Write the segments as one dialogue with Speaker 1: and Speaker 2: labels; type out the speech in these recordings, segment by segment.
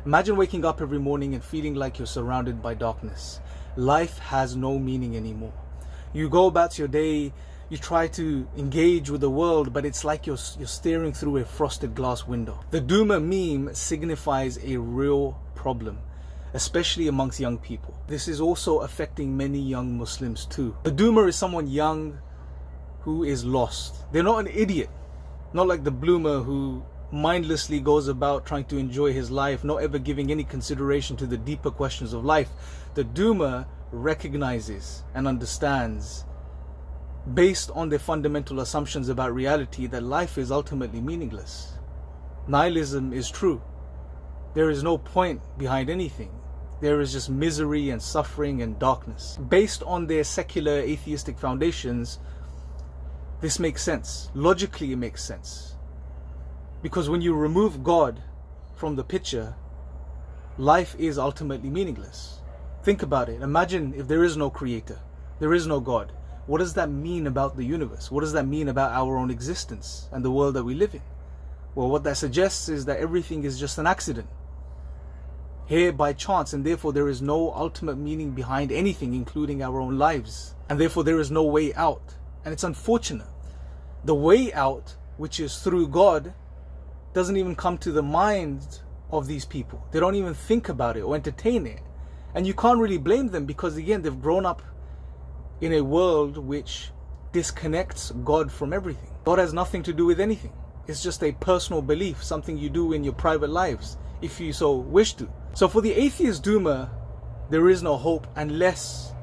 Speaker 1: Imagine waking up every morning and feeling like you're surrounded by darkness. Life has no meaning anymore. You go about your day, you try to engage with the world, but it's like you're staring through a frosted glass window. The Doomer meme signifies a real problem, especially amongst young people. This is also affecting many young Muslims too. The Doomer is someone young who is lost. They're not an idiot, not like the Bloomer who mindlessly goes about trying to enjoy his life, not ever giving any consideration to the deeper questions of life. The Doomer recognizes and understands, based on their fundamental assumptions about reality, that life is ultimately meaningless. Nihilism is true. There is no point behind anything. There is just misery and suffering and darkness. Based on their secular atheistic foundations, this makes sense. Logically, it makes sense. Because when you remove God from the picture, life is ultimately meaningless. Think about it. Imagine if there is no creator, there is no God. What does that mean about the universe? What does that mean about our own existence and the world that we live in? Well, what that suggests is that everything is just an accident, here by chance, and therefore there is no ultimate meaning behind anything, including our own lives. And therefore there is no way out. And it's unfortunate. The way out, which is through God, doesn't even come to the mind of these people. They don't even think about it or entertain it. And you can't really blame them, because again, they've grown up in a world which disconnects God from everything. God has nothing to do with anything. It's just a personal belief, something you do in your private lives, if you so wish to. So for the atheist Doomer, there is no hope unless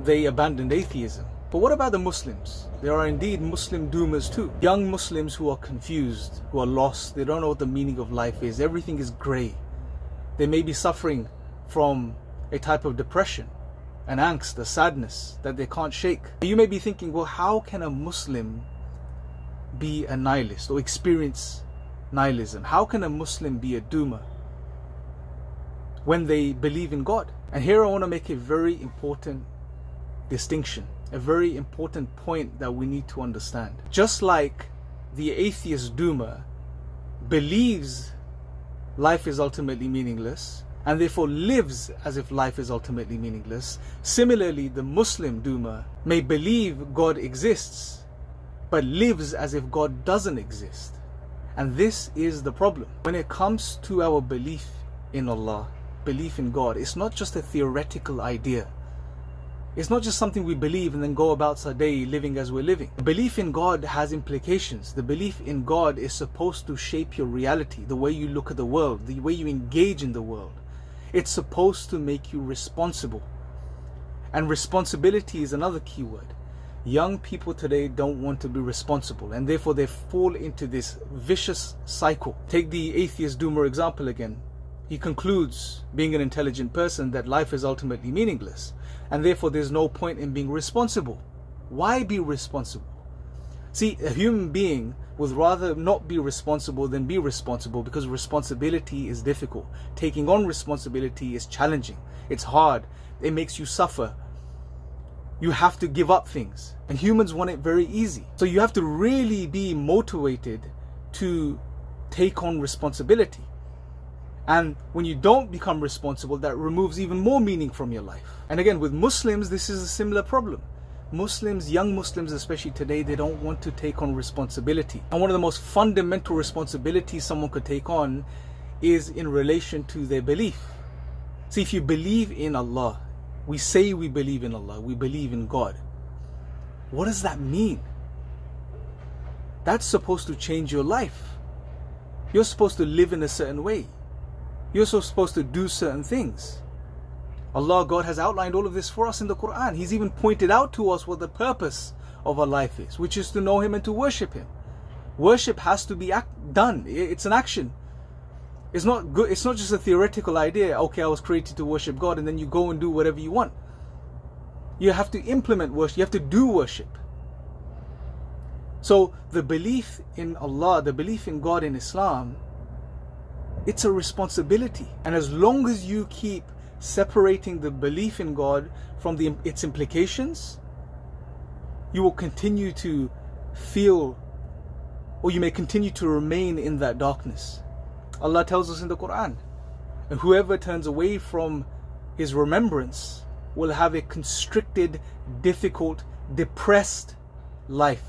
Speaker 1: they abandoned atheism. But what about the Muslims? There are indeed Muslim Doomers too. Young Muslims who are confused, who are lost. They don't know what the meaning of life is. Everything is grey. They may be suffering from a type of depression, an angst, a sadness that they can't shake. You may be thinking, well, how can a Muslim be a nihilist or experience nihilism? How can a Muslim be a Doomer when they believe in God? And here I want to make a very important distinction, a very important point that we need to understand. Just like the atheist Doomer believes life is ultimately meaningless and therefore lives as if life is ultimately meaningless, similarly the Muslim Doomer may believe God exists but lives as if God doesn't exist. And this is the problem. When it comes to our belief in Allah, belief in God, it's not just a theoretical idea. It's not just something we believe and then go about our day living as we're living. The belief in God has implications. The belief in God is supposed to shape your reality, the way you look at the world, the way you engage in the world. It's supposed to make you responsible. And responsibility is another key word. Young people today don't want to be responsible, and therefore they fall into this vicious cycle. Take the atheist Doomer example again. He concludes, being an intelligent person, that life is ultimately meaningless, and therefore there's no point in being responsible. Why be responsible? See, a human being would rather not be responsible than be responsible, because responsibility is difficult. Taking on responsibility is challenging. It's hard. It makes you suffer. You have to give up things, and humans want it very easy. So you have to really be motivated to take on responsibility. And when you don't become responsible, that removes even more meaning from your life. And again, with Muslims, this is a similar problem. Muslims, young Muslims especially today, they don't want to take on responsibility. And one of the most fundamental responsibilities someone could take on is in relation to their belief. See, if you believe in Allah, we say we believe in Allah, we believe in God. What does that mean? That's supposed to change your life. You're supposed to live in a certain way. You're so supposed to do certain things. Allah, God, has outlined all of this for us in the Quran. He's even pointed out to us what the purpose of our life is, which is to know Him and to worship Him. Worship has to be done. It's an action. It's not good. It's not just a theoretical idea. Okay, I was created to worship God, and then you go and do whatever you want. You have to implement worship. You have to do worship. So the belief in Allah, the belief in God in Islam, it's a responsibility. And as long as you keep separating the belief in God from its implications, you will continue to feel, or you may continue to remain in that darkness. Allah tells us in the Quran, And whoever turns away from his remembrance will have a constricted, difficult, depressed life.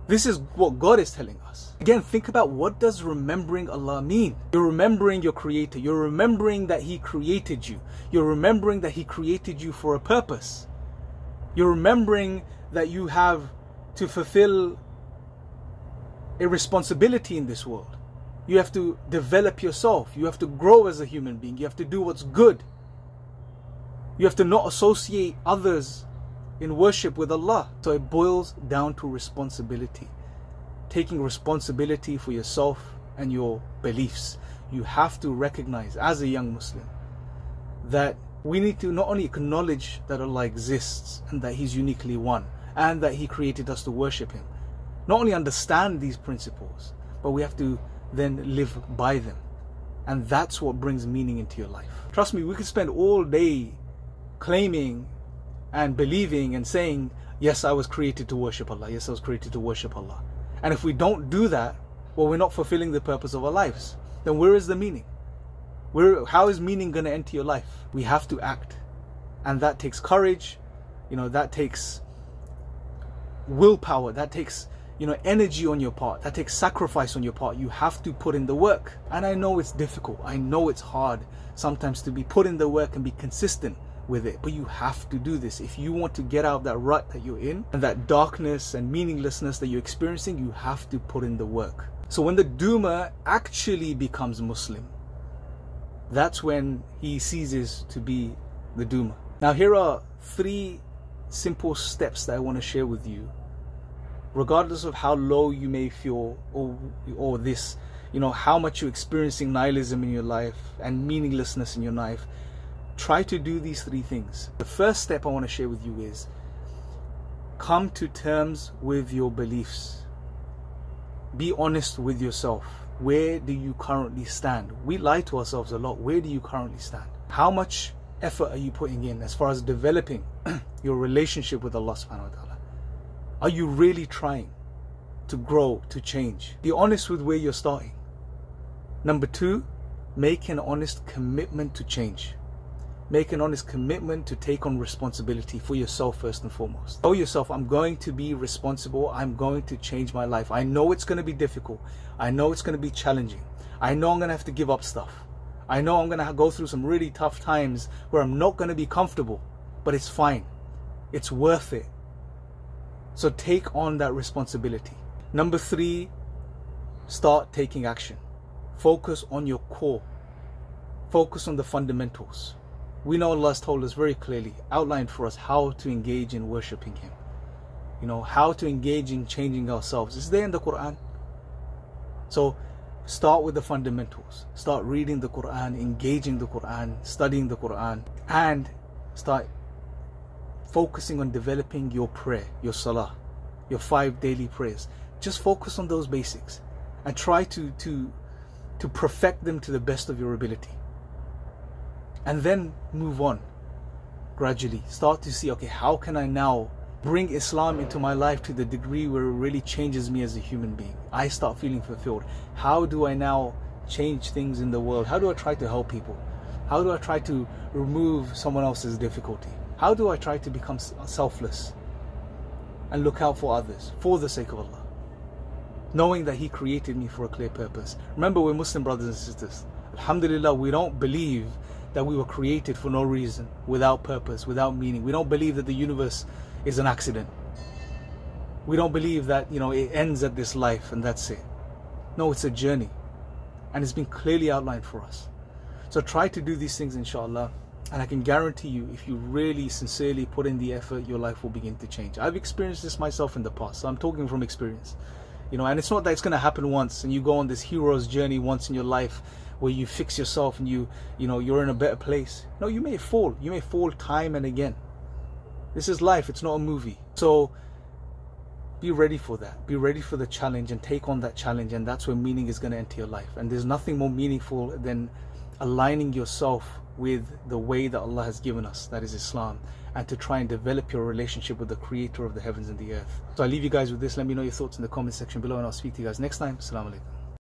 Speaker 1: This is what God is telling us. Again, think about, what does remembering Allah mean? You're remembering your Creator. You're remembering that He created you. You're remembering that He created you for a purpose. You're remembering that you have to fulfill a responsibility in this world. You have to develop yourself. You have to grow as a human being. You have to do what's good. You have to not associate others in worship with Allah. So it boils down to responsibility. Taking responsibility for yourself and your beliefs. You have to recognize as a young Muslim that we need to not only acknowledge that Allah exists and that He's uniquely one and that He created us to worship Him. Not only understand these principles, but we have to then live by them. And that's what brings meaning into your life. Trust me, we could spend all day claiming and believing and saying, yes, I was created to worship Allah. Yes, I was created to worship Allah. And if we don't do that, well, we're not fulfilling the purpose of our lives. Then where is the meaning? How is meaning going to enter your life? We have to act. And that takes courage. That takes willpower. That takes energy on your part. That takes sacrifice on your part. You have to put in the work. And I know it's difficult. I know it's hard sometimes to be put in the work and be consistent with it. But you have to do this. If you want to get out of that rut that you're in and that darkness and meaninglessness that you're experiencing, you have to put in the work. So when the doomer actually becomes Muslim, that's when he ceases to be the doomer. Now here are 3 simple steps that I want to share with you. Regardless of how low you may feel or this, how much you're experiencing nihilism in your life and meaninglessness in your life, try to do these 3 things. The first step I want to share with you is come to terms with your beliefs. Be honest with yourself. Where do you currently stand? We lie to ourselves a lot. Where do you currently stand? How much effort are you putting in as far as developing your relationship with Allah subhanahu wa ta'ala? Are you really trying to grow, to change? Be honest with where you're starting. Number 2, make an honest commitment to change. Make an honest commitment to take on responsibility for yourself first and foremost. Tell yourself, I'm going to be responsible. I'm going to change my life. I know it's going to be difficult. I know it's going to be challenging. I know I'm going to have to give up stuff. I know I'm going to go through some really tough times where I'm not going to be comfortable, but it's fine. It's worth it. So take on that responsibility. Number 3, start taking action. Focus on your core. Focus on the fundamentals. We know Allah has told us very clearly, outlined for us how to engage in worshipping Him. How to engage in changing ourselves. It's there in the Quran. So start with the fundamentals. Start reading the Quran, engaging the Quran, studying the Quran, and start focusing on developing your prayer, your salah, your 5 daily prayers. Just focus on those basics and try to perfect them to the best of your ability. And then move on gradually. Start to see, okay, how can I now bring Islam into my life to the degree where it really changes me as a human being? I start feeling fulfilled. How do I now change things in the world? How do I try to help people? How do I try to remove someone else's difficulty? How do I try to become selfless and look out for others for the sake of Allah? Knowing that He created me for a clear purpose. Remember, we're Muslim brothers and sisters. Alhamdulillah, we don't believe that we were created for no reason, without purpose, without meaning. We don't believe that the universe is an accident. We don't believe that, it ends at this life and that's it. No, it's a journey. And it's been clearly outlined for us. So try to do these things, inshallah. And I can guarantee you, if you really sincerely put in the effort, your life will begin to change. I've experienced this myself in the past, so I'm talking from experience. And it's not that it's going to happen once and you go on this hero's journey once in your life where you fix yourself and you're in a better place. No, you may fall. You may fall time and again. This is life. It's not a movie. So be ready for that. Be ready for the challenge and take on that challenge, and that's where meaning is going to enter your life. And there's nothing more meaningful than aligning yourself with the way that Allah has given us, that is Islam, and to try and develop your relationship with the Creator of the heavens and the earth. So I leave you guys with this. Let me know your thoughts in the comment section below, and I'll speak to you guys next time. Assalamu alaikum.